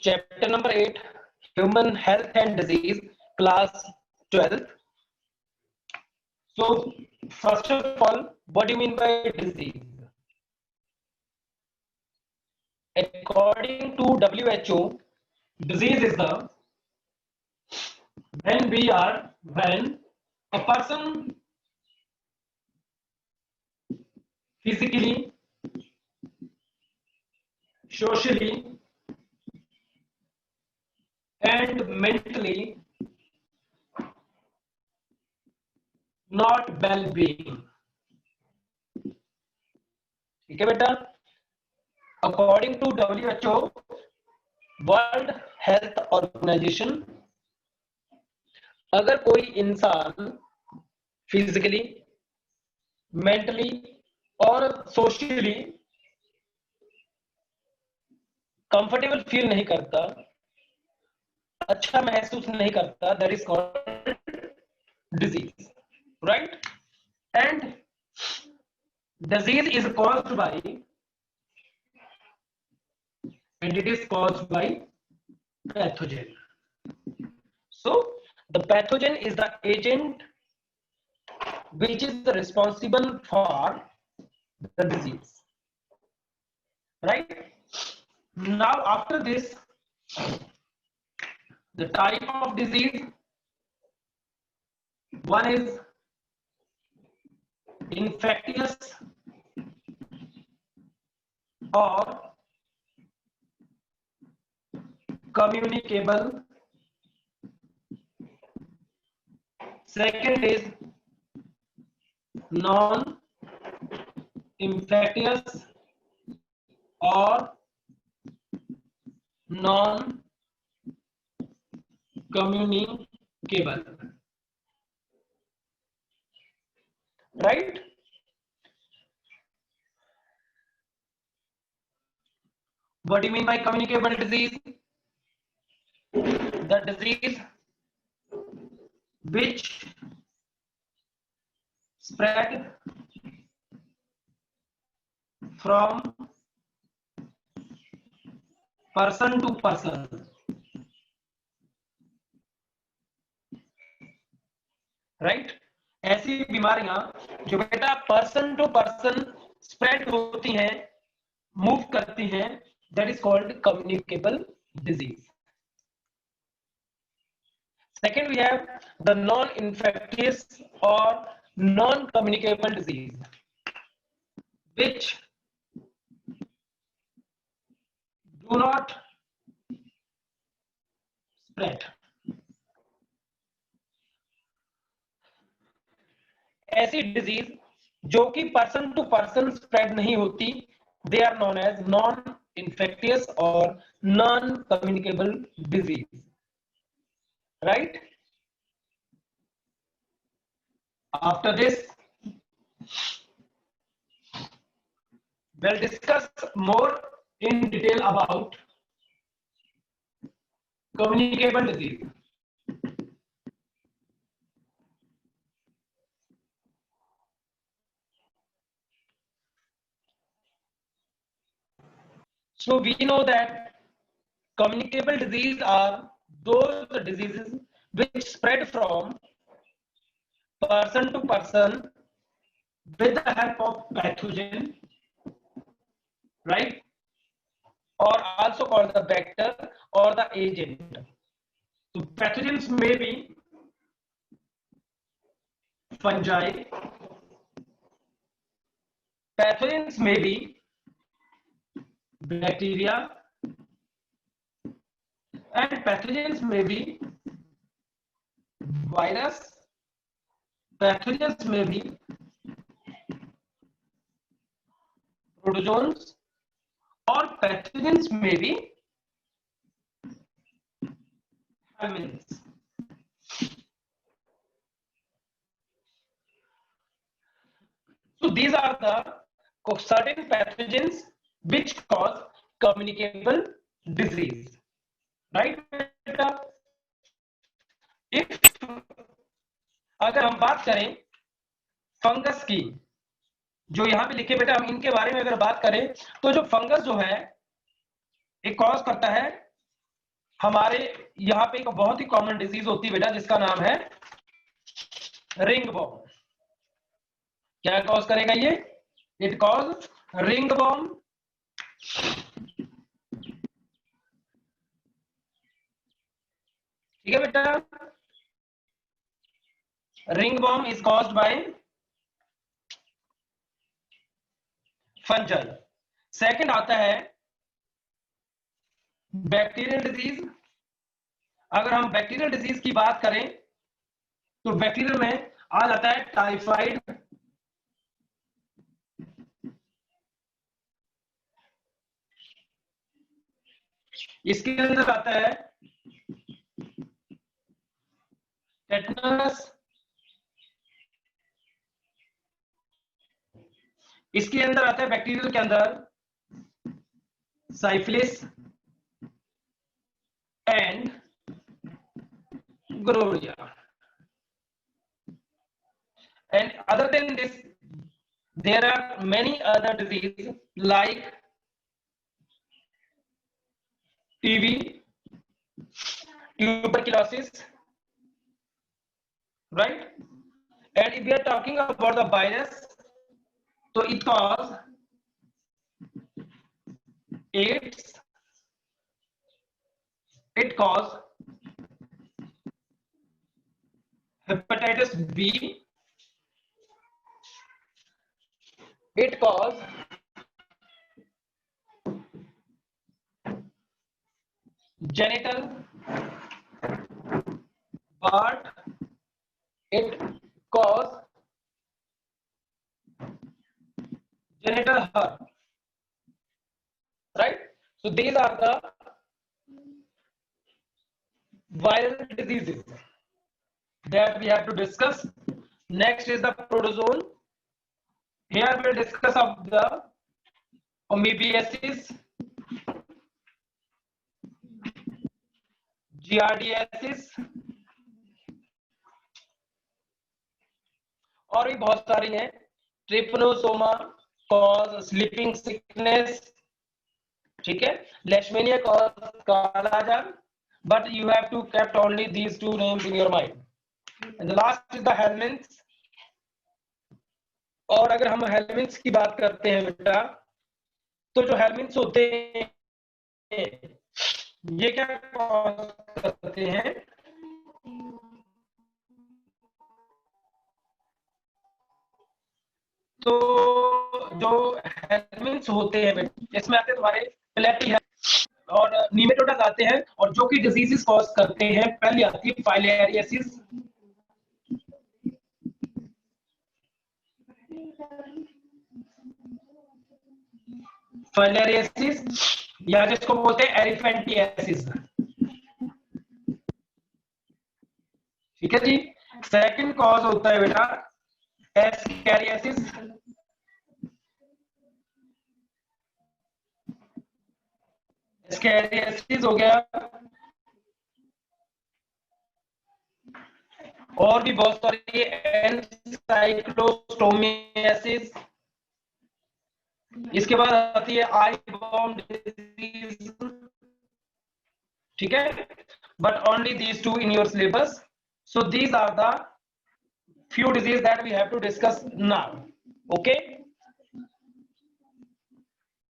Chapter number 8, Human Health and Disease, class 12. So, first of all, what do you mean by disease? According to WHO, disease is the when a person physically, socially, and mentally not well-being. ठीक है बेटा? According to WHO, world health organisation, अगर कोई इंसान physically, mentally और socially comfortable feel नहीं करता, अच्छा महसूस नहीं करता, that is called disease, right? And disease is caused by and it is caused by pathogen. So the pathogen is the agent which is responsible for the disease, right? Now after this, the type of disease, one is infectious or communicable. Second is non-infectious or non-communicable, right? What do you mean by communicable disease? The disease which spread from person to person, right? ऐसी बीमारियां जो बेटा person to person spread होती हैं, move करती हैं, that is called communicable disease. Second, we have the non-infectious or non-communicable disease, which do not spread. ऐसी disease जो कि पर्सन टू पर्सन स्प्रेड नहीं होती, they are known as non infectious और non communicable disease, right? After this, we'll discuss more in detail about communicable disease. So we know that communicable disease are those diseases which spread from person to person with the help of pathogen, right? Or also called the vector or the agent. So pathogens may be fungi, pathogens may be bacteria, and pathogens may be virus, pathogens may be protozoans, or pathogens may be helminths. So these are the certain pathogens which cause communicable disease, right? If अगर हम बात करें fungus की, जो यहाँ पे लिखे बेटा, हम इनके बारे में अगर बात करें तो जो फंगस जो है एक कॉज करता है हमारे यहाँ पे एक बहुत ही कॉमन डिजीज होती है बेटा, जिसका नाम है रिंग वॉर्म। क्या कॉज करेगा ये? It cause ringworm. ठीक है बेटा, ringworm is caused by fungi. Second आता है बैक्टीरियल डिजीज। अगर हम बैक्टीरियल डिजीज की बात करें तो बैक्टीरियल में आ जाता है टाइफाइड, इसके अंदर आता है टेटनस, इसके अंदर आता है बैक्टीरियल के अंदर syphilis and gonorrhoea. And other than this, there are many other diseases like TB, tuberculosis, right? And if we are talking about the virus, so it cause AIDS, it cause hepatitis B, it cause genital wart, it cause genital herpes, right? So these are the viral diseases that we have to discuss. Next is the protozoan. Here we'll discuss of the amoebiasis, giardiasis और भी बहुत सारी हैं। Trypanosoma cause sleeping sickness, ठीक है, leishmania cause kala azar, but you have to kept only these two names in your mind. And the last is the helminths. और अगर हम हेलमिंथ्स की बात करते हैं बेटा, तो जो हेलमिंथ्स होते हैं ये क्या कॉज करते हैं? तो जो हेलमिंथ्स होते हैं बेटा, इसमें आते हैं तुम्हारे प्लेटी है और नीमेटोडस आते हैं, और जो कि डिजीजेस कॉज करते हैं, पहली आती है फाइलेरियासिस, फाइलेरियासिस या जिसको बोलते हैं एरिफेंटियासिस, ठीक है जी। सेकंड कॉज होता है बेटा एस्कैरियासिस, एस्कैरियासिस हो गया, और भी बहुत सारी एनसाइक्लोस्टोमियासिस, इसके बाद आती है आई बॉर्न डिजीज, ठीक है, but only these two in your syllabus. So these are the few diseases that we have to discuss now. Okay.